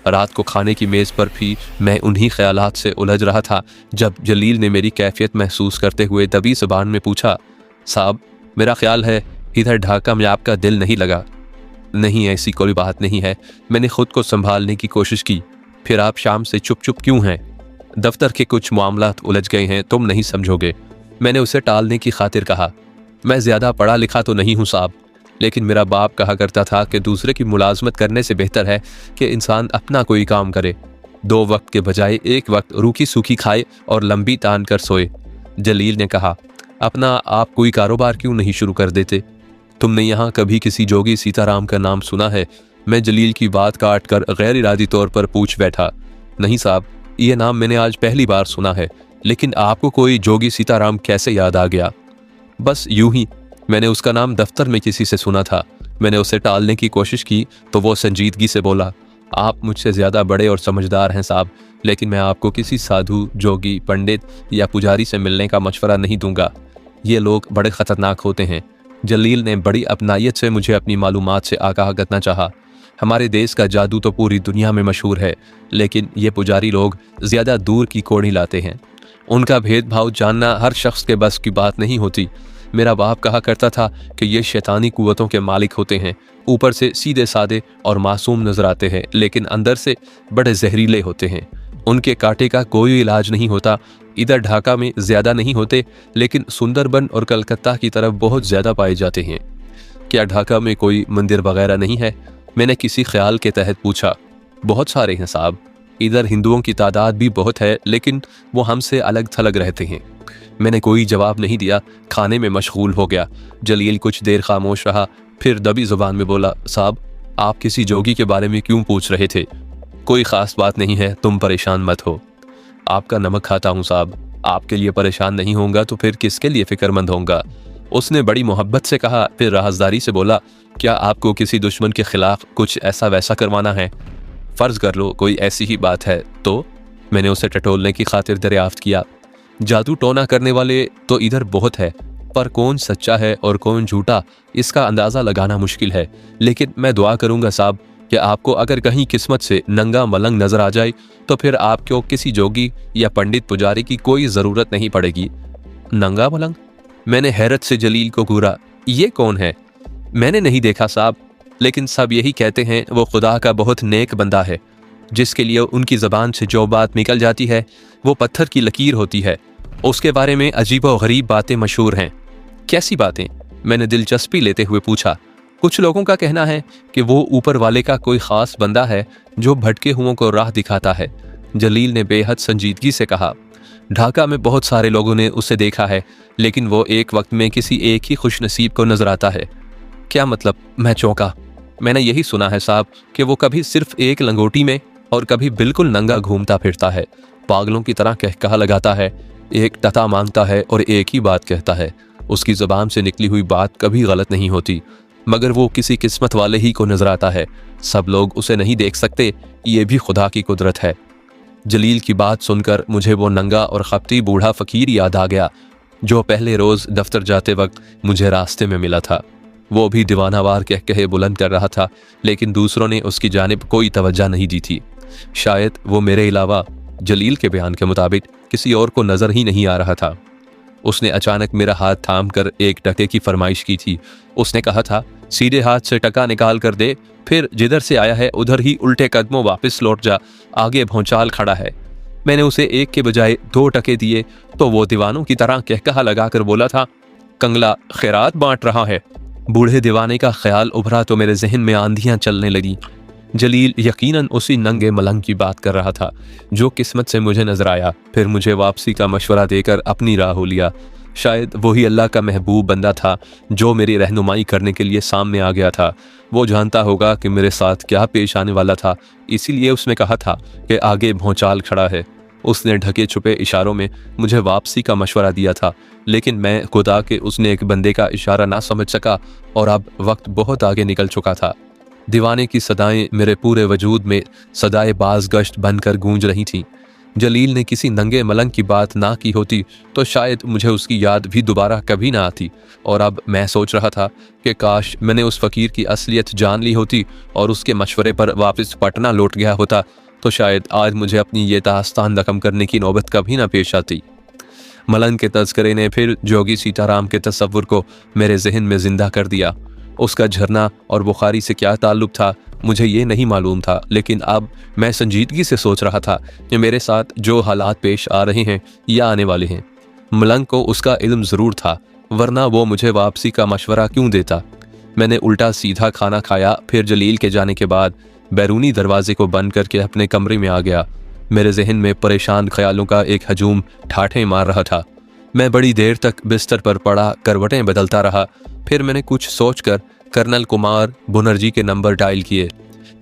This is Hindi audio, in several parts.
रात को खाने की मेज़ पर भी मैं उन्हीं ख्यालात से उलझ रहा था जब जलील ने मेरी कैफियत महसूस करते हुए दबी ज़बान में पूछा, साहब मेरा ख्याल है इधर ढाका में आपका दिल नहीं लगा। नहीं, ऐसी कोई बात नहीं है। मैंने खुद को संभालने की कोशिश की। फिर आप शाम से चुप चुप क्यों हैं? दफ्तर के कुछ मामलात उलझ गए हैं, तुम नहीं समझोगे। मैंने उसे टालने की खातिर कहा, मैं ज़्यादा पढ़ा लिखा तो नहीं हूँ साहब, लेकिन मेरा बाप कहा करता था कि दूसरे की मुलाजमत करने से बेहतर है कि इंसान अपना कोई काम करे, 2 वक्त के बजाय 1 वक्त रूखी सूखी खाए और लंबी तान कर सोए। जलील ने कहा, अपना आप कोई कारोबार क्यों नहीं शुरू कर देते? तुमने यहाँ कभी किसी जोगी सीताराम का नाम सुना है? मैं जलील की बात काट कर गैर इरादी तौर पर पूछ बैठा। नहीं साहब, ये नाम मैंने आज पहली बार सुना है, लेकिन आपको कोई जोगी सीताराम कैसे याद आ गया? बस यूं ही, मैंने उसका नाम दफ्तर में किसी से सुना था। मैंने उसे टालने की कोशिश की तो वो संजीदगी से बोला, आप मुझसे ज़्यादा बड़े और समझदार हैं साहब, लेकिन मैं आपको किसी साधु, जोगी, पंडित या पुजारी से मिलने का मशवरा नहीं दूंगा। ये लोग बड़े ख़तरनाक होते हैं। जलील ने बड़ी अपनायत से मुझे अपनी मालूमात से आगाह करना चाहा। हमारे देश का जादू तो पूरी दुनिया में मशहूर है, लेकिन ये पुजारी लोग ज़्यादा दूर की कोड़ी लाते हैं। उनका भेदभाव जानना हर शख्स के बस की बात नहीं होती। मेरा बाप कहा करता था कि ये शैतानी कुव्वतों के मालिक होते हैं। ऊपर से सीधे सादे और मासूम नजर आते हैं, लेकिन अंदर से बड़े जहरीले होते हैं। उनके कांटे का कोई इलाज नहीं होता। इधर ढाका में ज़्यादा नहीं होते, लेकिन सुंदरबन और कलकत्ता की तरफ बहुत ज़्यादा पाए जाते हैं। क्या ढाका में कोई मंदिर वगैरह नहीं है? मैंने किसी ख्याल के तहत पूछा। बहुत सारे हैं साहब, इधर हिंदुओं की तादाद भी बहुत है, लेकिन वो हमसे अलग थलग रहते हैं। मैंने कोई जवाब नहीं दिया, खाने में मशगूल हो गया। जलील कुछ देर खामोश रहा, फिर दबी ज़ुबान में बोला, साहब आप किसी जोगी के बारे में क्यों पूछ रहे थे? कोई ख़ास बात नहीं है, तुम परेशान मत हो। आपका नमक खाता हूँ साहब, आपके लिए परेशान नहीं होऊंगा तो फिर किसके लिए फ़िक्रमंद होऊंगा? उसने बड़ी मोहब्बत से कहा, फिर राहज़दारी से बोला, क्या आपको किसी दुश्मन के खिलाफ कुछ ऐसा वैसा करवाना है? फ़र्ज़ कर लो कोई ऐसी ही बात है तो? मैंने उसे टटोलने की खातिर दरियाफ्त किया। जादू टोना करने वाले तो इधर बहुत है, पर कौन सच्चा है और कौन झूठा इसका अंदाज़ा लगाना मुश्किल है। लेकिन मैं दुआ करूँगा साहब कि आपको अगर कहीं किस्मत से नंगा मलंग नज़र आ जाए तो फिर आपको किसी जोगी या पंडित पुजारी की कोई ज़रूरत नहीं पड़ेगी। नंगा मलंग? मैंने हैरत से जलील को घूरा। ये कौन है? मैंने नहीं देखा साहब, लेकिन सब यही कहते हैं वो खुदा का बहुत नेक बंदा है। जिसके लिए उनकी ज़बान से जो बात निकल जाती है वो पत्थर की लकीर होती है। उसके बारे में अजीब व गरीब बातें मशहूर हैं। कैसी बातें? मैंने दिलचस्पी लेते हुए पूछा। कुछ लोगों का कहना है कि वो ऊपर वाले का कोई ख़ास बंदा है जो भटके हुओं को राह दिखाता है। जलील ने बेहद संजीदगी से कहा, ढाका में बहुत सारे लोगों ने उसे देखा है, लेकिन वो एक वक्त में किसी एक ही खुशनसीब को नजर आता है। क्या मतलब? मैं चौंका। मैंने यही सुना है साहब कि वो कभी सिर्फ एक लंगोटी में और कभी बिल्कुल नंगा घूमता फिरता है, पागलों की तरह कहकहा लगाता है, एक टता मांगता है और एक ही बात कहता है। उसकी ज़बान से निकली हुई बात कभी गलत नहीं होती, मगर वो किसी किस्मत वाले ही को नजर आता है। सब लोग उसे नहीं देख सकते, ये भी खुदा की कुदरत है। जलील की बात सुनकर मुझे वो नंगा और खपती बूढ़ा फ़कीर याद आ गया जो पहले रोज़ दफ्तर जाते वक्त मुझे रास्ते में मिला था। वो भी दीवानावार कहे बुलंद कर रहा था, लेकिन दूसरों ने उसकी जानिब कोई तवज्जो नहीं दी थी। शायद वो मेरे अलावा जलील के बयान के मुताबिक किसी और को नज़र ही नहीं आ रहा था। उसने अचानक मेरा हाथ थाम कर एक टके की फरमाइश की थी। उसने कहा था, सीधे हाथ से टका निकाल कर दे, फिर जिधर से आया है उधर ही उल्टे कदमों वापस लौट जा, आगे भौचाल खड़ा है। मैंने उसे एक के बजाय 2 टके दिए तो वो दीवानों की तरह कहकहा लगाकर बोला था, कंगला खैरात बांट रहा है। बूढ़े दीवाने का ख्याल उभरा तो मेरे जहन में आंधियां चलने लगी। जलील यकीनन उसी नंगे मलंग की बात कर रहा था जो किस्मत से मुझे नजर आया, फिर मुझे वापसी का मशवरा देकर अपनी राह हो लिया। शायद वही अल्लाह का महबूब बंदा था जो मेरी रहनुमाई करने के लिए सामने आ गया था। वो जानता होगा कि मेरे साथ क्या पेश आने वाला था, इसीलिए उसने कहा था कि आगे भौचाल खड़ा है। उसने ढके छुपे इशारों में मुझे वापसी का मशवरा दिया था, लेकिन मैं खुदा के उसने एक बंदे का इशारा ना समझ सका और अब वक्त बहुत आगे निकल चुका था। दीवाने की सदाएं मेरे पूरे वजूद में सदाए बाज गश्त बनकर गूंज रही थीं। जलील ने किसी नंगे मलंग की बात ना की होती तो शायद मुझे उसकी याद भी दोबारा कभी ना आती। और अब मैं सोच रहा था कि काश मैंने उस फकीर की असलियत जान ली होती और उसके मशवरे पर वापस पटना लौट गया होता तो शायद आज मुझे अपनी ये दास्तान रकम करने की नौबत कभी ना पेश आती। मलंग के तस्करे ने फिर जोगी सीताराम के तस्वुर को मेरे जहन में जिंदा कर दिया। उसका झरना और बुखारी से क्या ताल्लुक था मुझे ये नहीं मालूम था, लेकिन अब मैं संजीदगी से सोच रहा था कि मेरे साथ जो हालात पेश आ रहे हैं या आने वाले हैं, मलंग को उसका इल्म ज़रूर था, वरना वो मुझे वापसी का मशवरा क्यों देता। मैंने उल्टा सीधा खाना खाया, फिर जलील के जाने के बाद बैरूनी दरवाजे को बंद करके अपने कमरे में आ गया। मेरे जहन में परेशान ख्यालों का एक हजूम ठाठें मार रहा था। मैं बड़ी देर तक बिस्तर पर पड़ा करवटें बदलता रहा। फिर मैंने कुछ सोचकर कर्नल कुमार बनर्जी के नंबर डायल किए।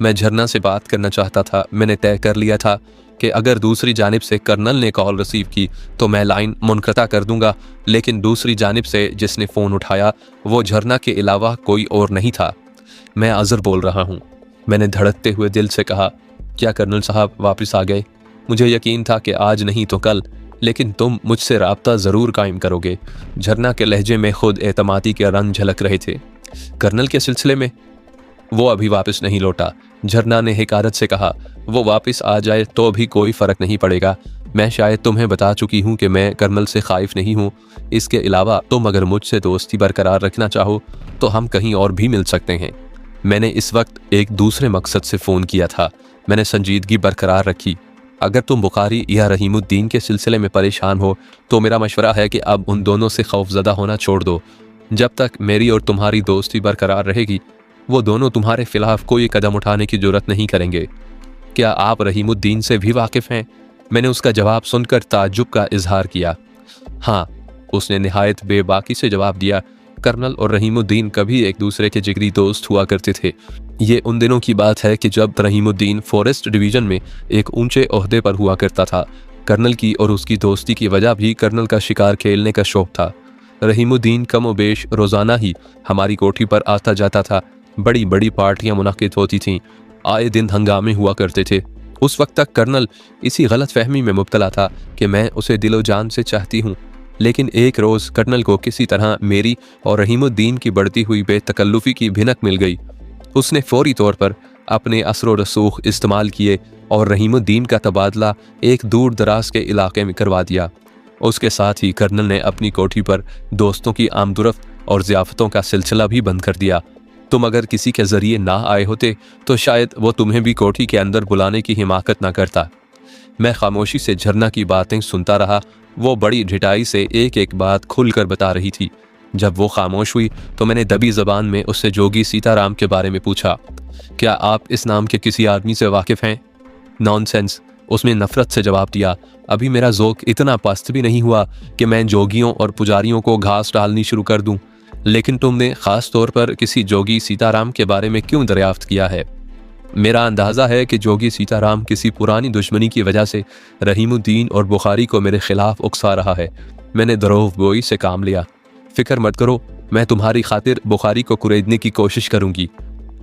मैं झरना से बात करना चाहता था। मैंने तय कर लिया था कि अगर दूसरी जानिब से कर्नल ने कॉल रिसीव की तो मैं लाइन मुनक़ता कर दूंगा, लेकिन दूसरी जानिब से जिसने फ़ोन उठाया वो झरना के अलावा कोई और नहीं था। मैं अज़र बोल रहा हूँ। मैंने धड़कते हुए दिल से कहा, क्या कर्नल साहब वापस आ गए? मुझे यकीन था कि आज नहीं तो कल, लेकिन तुम मुझसे राब्ता ज़रूर कायम करोगे। झरना के लहजे में खुद एतमादी के रंग झलक रहे थे। कर्नल के सिलसिले में? वो अभी वापस नहीं लौटा। झरना ने हिकारत से कहा, वो वापस आ जाए तो भी कोई फ़र्क नहीं पड़ेगा। मैं शायद तुम्हें बता चुकी हूँ कि मैं कर्नल से खाइफ नहीं हूँ। इसके अलावा तुम अगर मुझसे दोस्ती बरकरार रखना चाहो तो हम कहीं और भी मिल सकते हैं। मैंने इस वक्त एक दूसरे मकसद से फ़ोन किया था। मैंने संजीदगी बरकरार रखी। अगर तुम बुखारी या रहीमुद्दीन के सिलसिले में परेशान हो तो मेरा मशवरा है कि अब उन दोनों से खौफजदा होना छोड़ दो। जब तक मेरी और तुम्हारी दोस्ती बरकरार रहेगी वो दोनों तुम्हारे खिलाफ कोई कदम उठाने की जरूरत नहीं करेंगे। क्या आप रहीमुद्दीन से भी वाकिफ़ हैं? मैंने उसका जवाब सुनकर ताज्जुब का इजहार किया। हाँ, उसने निहायत बेबाकी से जवाब दिया। कर्नल और रहीमुद्दीन कभी एक दूसरे के जिगरी दोस्त हुआ करते थे। ये उन दिनों की बात है कि जब रहीमुद्दीन फॉरेस्ट डिवीज़न में एक ऊंचे ओहदे पर हुआ करता था। कर्नल की और उसकी दोस्ती की वजह भी कर्नल का शिकार खेलने का शौक था। रहीमुद्दीन कम व बेश रोज़ाना ही हमारी कोठी पर आता जाता था। बड़ी बड़ी पार्टियां मुनाकिद होती थीं। आए दिन हंगामे हुआ करते थे। उस वक्त तक कर्नल इसी गलत फहमी में मुब्तला था कि मैं उसे दिलो जान से चाहती हूँ। लेकिन एक रोज़ कर्नल को किसी तरह मेरी और रहीमुद्दीन की बढ़ती हुई बेतकल्लुफ़ी की भिनक मिल गई। उसने फौरी तौर पर अपने असर रसूख इस्तेमाल किए और रहीमुद्दीन का तबादला एक दूर दराज के इलाके में करवा दिया। उसके साथ ही कर्नल ने अपनी कोठी पर दोस्तों की आमदुरफ्त और ज़ियाफ़तों का सिलसिला भी बंद कर दिया। तुम अगर किसी के ज़रिए ना आए होते तो शायद वो तुम्हें भी कोठी के अंदर बुलाने की हिमाकत ना करता। मैं खामोशी से झरना की बातें सुनता रहा। वो बड़ी ढिठाई से एक एक बात खुलकर बता रही थी। जब वो खामोश हुई तो मैंने दबी ज़बान में उससे जोगी सीताराम के बारे में पूछा, क्या आप इस नाम के किसी आदमी से वाकिफ़ हैं? नॉनसेंस, उसने नफ़रत से जवाब दिया। अभी मेरा ज़ौक़ इतना पस्त भी नहीं हुआ कि मैं जोगियों और पुजारियों को घास डालनी शुरू कर दूं। लेकिन तुमने ख़ास तौर पर किसी जोगी सीताराम के बारे में क्यों दरियाफ्त किया है? मेरा अंदाज़ा है कि जोगी सीताराम किसी पुरानी दुश्मनी की वजह से रहीमुद्दीन और बुखारी को मेरे खिलाफ उकसा रहा है। मैंने दरोगोई से काम लिया। फ़िक्र मत करो, मैं तुम्हारी खातिर बुखारी को कुरेदने की कोशिश करूंगी।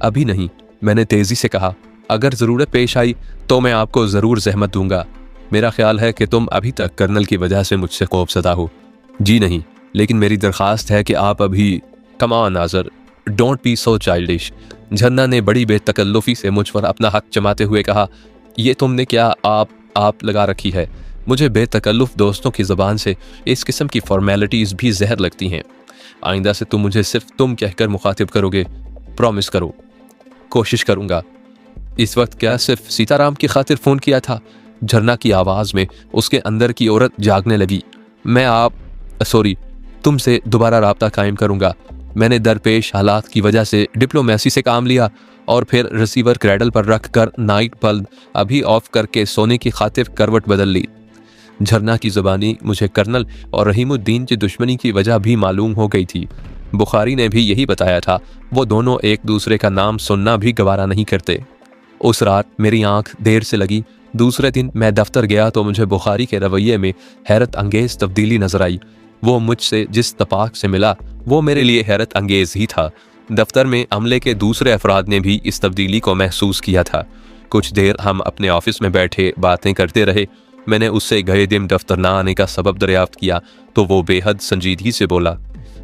अभी नहीं, मैंने तेज़ी से कहा। अगर ज़रूरत पेश आई तो मैं आपको ज़रूर ज़हमत दूंगा। मेरा ख्याल है कि तुम अभी तक कर्नल की वजह से मुझसे खौफज़दा हो। जी नहीं, लेकिन मेरी दरख्वास्त है कि आप अभी come on Nazar, don't be so childish. Jharna ने बड़ी बेतकल्लुफ़ी से मुझ पर अपना हक जमाते हुए कहा, ये तुमने क्या आप लगा रखी है? मुझे बेतकल्लुफ़ दोस्तों की ज़बान से इस किस्म की फॉर्मेलिटीज़ भी जहर लगती हैं। आइंदा से तुम मुझे सिर्फ तुम कहकर मुखातिब करोगे। प्रॉमिस करो। कोशिश करूँगा। इस वक्त क्या सिर्फ सीताराम की खातिर फ़ोन किया था? झरना की आवाज़ में उसके अंदर की औरत जागने लगी। मैं तुमसे दोबारा राब्ता कायम करूँगा। मैंने दरपेश हालात की वजह से डिप्लोमेसी से काम लिया और फिर रिसीवर क्रैडल पर रख कर नाइट बल्ब अभी ऑफ करके सोने की खातिर करवट बदल ली। झरना की ज़ुबानी मुझे कर्नल और रहीमुद्दीन की दुश्मनी की वजह भी मालूम हो गई थी। बुखारी ने भी यही बताया था। वो दोनों एक दूसरे का नाम सुनना भी गवारा नहीं करते। उस रात मेरी आंख देर से लगी। दूसरे दिन मैं दफ्तर गया तो मुझे बुखारी के रवैये में हैरत अंगेज़ तब्दीली नजर आई। वो मुझसे जिस तपाक से मिला वो मेरे लिए हैरत अंगेज़ ही था। दफ्तर में अमले के दूसरे अफराद ने भी इस तब्दीली को महसूस किया था। कुछ देर हम अपने ऑफिस में बैठे बातें करते रहे। मैंने उससे गए दिन दफ्तर ना आने का सबब दरियाफ्त किया तो वो बेहद संजीदगी से बोला,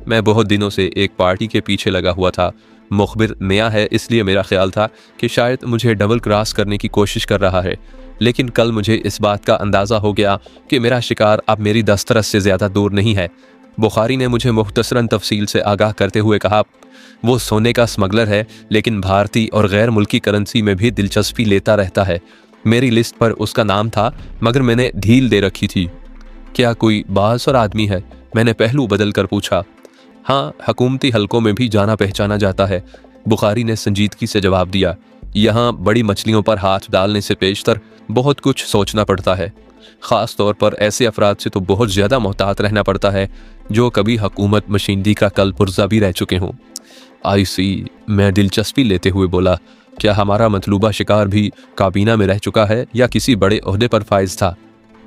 मैं बहुत दिनों से एक पार्टी के पीछे लगा हुआ था। मुखबिर नया है, इसलिए मेरा ख्याल था कि शायद मुझे डबल क्रॉस करने की कोशिश कर रहा है, लेकिन कल मुझे इस बात का अंदाज़ा हो गया कि मेरा शिकार अब मेरी दस्तरस से ज़्यादा दूर नहीं है। बुखारी ने मुझे मुख्तसरन तफसील से आगाह करते हुए कहा, वो सोने का स्मगलर है, लेकिन भारतीय और गैर मुल्की करेंसी में भी दिलचस्पी लेता रहता है। मेरी लिस्ट पर उसका नाम था, मगर मैंने ढील दे रखी थी। क्या कोई बाअसर आदमी है? मैंने पहलू बदल कर पूछा। हाँ, हुकूमती हलकों में भी जाना पहचाना जाता है, बुखारी ने संजीदगी से जवाब दिया। यहाँ बड़ी मछलियों पर हाथ डालने से पेशतर बहुत कुछ सोचना पड़ता है। ख़ास तौर पर ऐसे अफराद से तो बहुत ज़्यादा मोहतात रहना पड़ता है जो कभी हुकूमत मशीनरी का कल पुर्जा भी रह चुके हों। आई सी, मैं दिलचस्पी लेते हुए बोला, क्या हमारा मतलूबा शिकार भी काबीना में रह चुका है या किसी बड़े ओहदे पर फाइज था?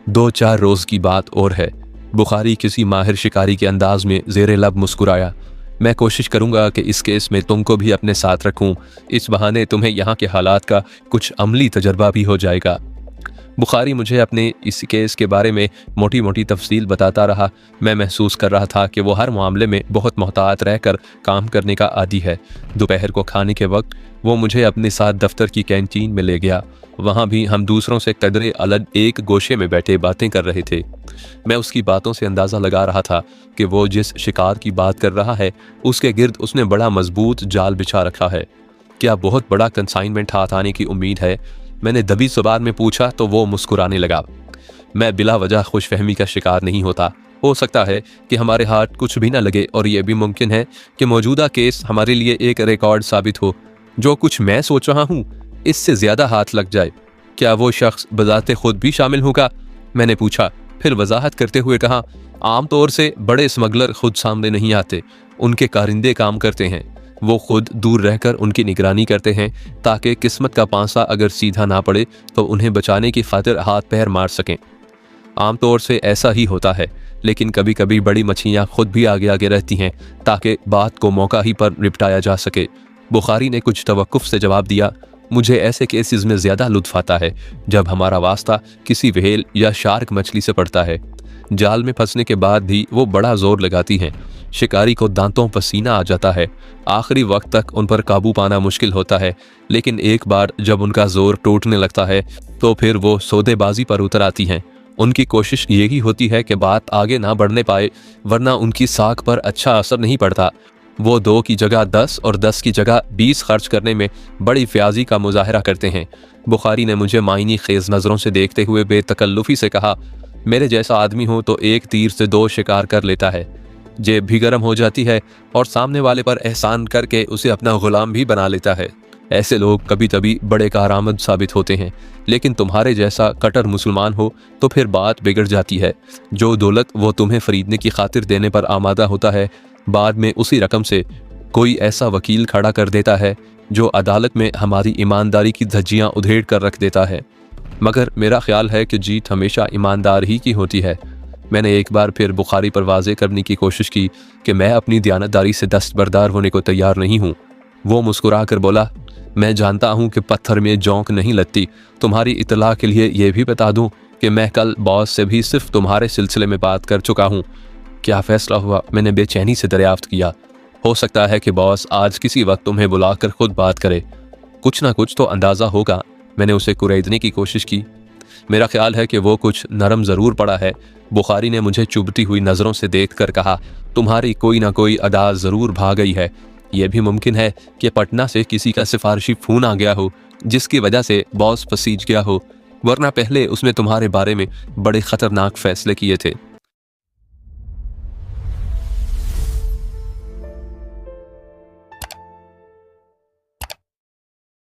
2-4 रोज़ की बात और है। बुखारी किसी माहिर शिकारी के अंदाज में ज़ेरे लब मुस्कुराया। मैं कोशिश करूंगा कि इस केस में तुमको भी अपने साथ रखूं, इस बहाने तुम्हें यहाँ के हालात का कुछ अमली तजर्बा भी हो जाएगा। बुखारी मुझे अपने इस केस के बारे में मोटी मोटी तफसील बताता रहा। मैं महसूस कर रहा था कि वो हर मामले में बहुत मोहतात रहकर काम करने का आदी है। दोपहर को खाने के वक्त वो मुझे अपने साथ दफ्तर की कैंटीन में ले गया। वहाँ भी हम दूसरों से कदरे अलग एक गोशे में बैठे बातें कर रहे थे। मैं उसकी बातों से अंदाज़ा लगा रहा था कि वो जिस शिकार की बात कर रहा है उसके गिर्द उसने बड़ा मजबूत जाल बिछा रखा है। क्या बहुत बड़ा कंसाइनमेंट हाथ आने की उम्मीद है? मैंने दबी ज़ुबान में पूछा तो वो मुस्कुराने लगा। मैं बिला वजह खुशफहमी का शिकार नहीं होता। हो सकता है कि हमारे हाथ कुछ भी ना लगे और ये भी मुमकिन है कि मौजूदा केस हमारे लिए एक रिकॉर्ड साबित हो। जो कुछ मैं सोच रहा हूँ इससे ज़्यादा हाथ लग जाए। क्या वो शख्स बज़ाते खुद भी शामिल होगा? मैंने पूछा। फिर वजाहत करते हुए कहा, आमतौर से बड़े स्मगलर खुद सामने नहीं आते, उनके कारिंदे काम करते हैं। वो खुद दूर रहकर उनकी निगरानी करते हैं ताकि किस्मत का पांसा अगर सीधा ना पड़े तो उन्हें बचाने की खातिर हाथ पैर मार सकें। आमतौर से ऐसा ही होता है, लेकिन कभी कभी बड़ी मछलियाँ खुद भी आगे आगे रहती हैं ताकि बात को मौका ही पर निपटाया जा सके। बुखारी ने कुछ तवक्कुफ से जवाब दिया, मुझे ऐसे केसेस में ज़्यादा लुत्फ़ आता है जब हमारा वास्ता किसी व्हेल या शार्क मछली से पड़ता है। जाल में फंसने के बाद भी वो बड़ा जोर लगाती हैं। शिकारी को दांतों पसीना आ जाता है। आखिरी वक्त तक उन पर काबू पाना मुश्किल होता है, लेकिन एक बार जब उनका जोर टूटने लगता है तो फिर वो सौदेबाजी पर उतर आती हैं। उनकी कोशिश यही होती है कि बात आगे ना बढ़ने पाए, वरना उनकी साख पर अच्छा असर नहीं पड़ता। वो 2 की जगह 10 और 10 की जगह 20 खर्च करने में बड़ी फ्याजी का मुजाहरा करते हैं। बुखारी ने मुझे मायनी खेज नज़रों से देखते हुए बेतकल्लुफ़ी से कहा, मेरे जैसा आदमी हो तो एक तीर से 2 शिकार कर लेता है। जेब भी गर्म हो जाती है और सामने वाले पर एहसान करके उसे अपना गुलाम भी बना लेता है। ऐसे लोग कभी कभी बड़े कारआमद साबित होते हैं, लेकिन तुम्हारे जैसा कट्टर मुसलमान हो तो फिर बात बिगड़ जाती है। जो दौलत वो तुम्हें खरीदने की खातिर देने पर आमादा होता है, बाद में उसी रकम से कोई ऐसा वकील खड़ा कर देता है जो अदालत में हमारी ईमानदारी की धज्जियाँ उधेड़ कर रख देता है। मगर मेरा ख्याल है कि जीत हमेशा ईमानदार ही की होती है। मैंने एक बार फिर बुखारी पर वाज़े करने की कोशिश की कि मैं अपनी दयानतदारी से दस्तबरदार होने को तैयार नहीं हूँ। वो मुस्कुरा कर बोला, मैं जानता हूँ कि पत्थर में जौंक नहीं लगती। तुम्हारी इतला के लिए ये भी बता दूँ कि मैं कल बॉस से भी सिर्फ तुम्हारे सिलसिले में बात कर चुका हूँ। क्या फ़ैसला हुआ? मैंने बेचैनी से दरियाफ्त किया। हो सकता है कि बॉस आज किसी वक्त तुम्हें बुलाकर खुद बात करे। कुछ ना कुछ तो अंदाज़ा होगा। मैंने उसे कुरेदने की कोशिश की। मेरा ख्याल है कि वो कुछ नरम ज़रूर पड़ा है। बुखारी ने मुझे चुभती हुई नज़रों से देखकर कहा, तुम्हारी कोई ना कोई अदा ज़रूर भाग गई है। यह भी मुमकिन है कि पटना से किसी का सिफारिशी फ़ोन आ गया हो जिसकी वजह से बॉस पसीज गया हो, वरना पहले उसने तुम्हारे बारे में बड़े ख़तरनाक फ़ैसले किए थे।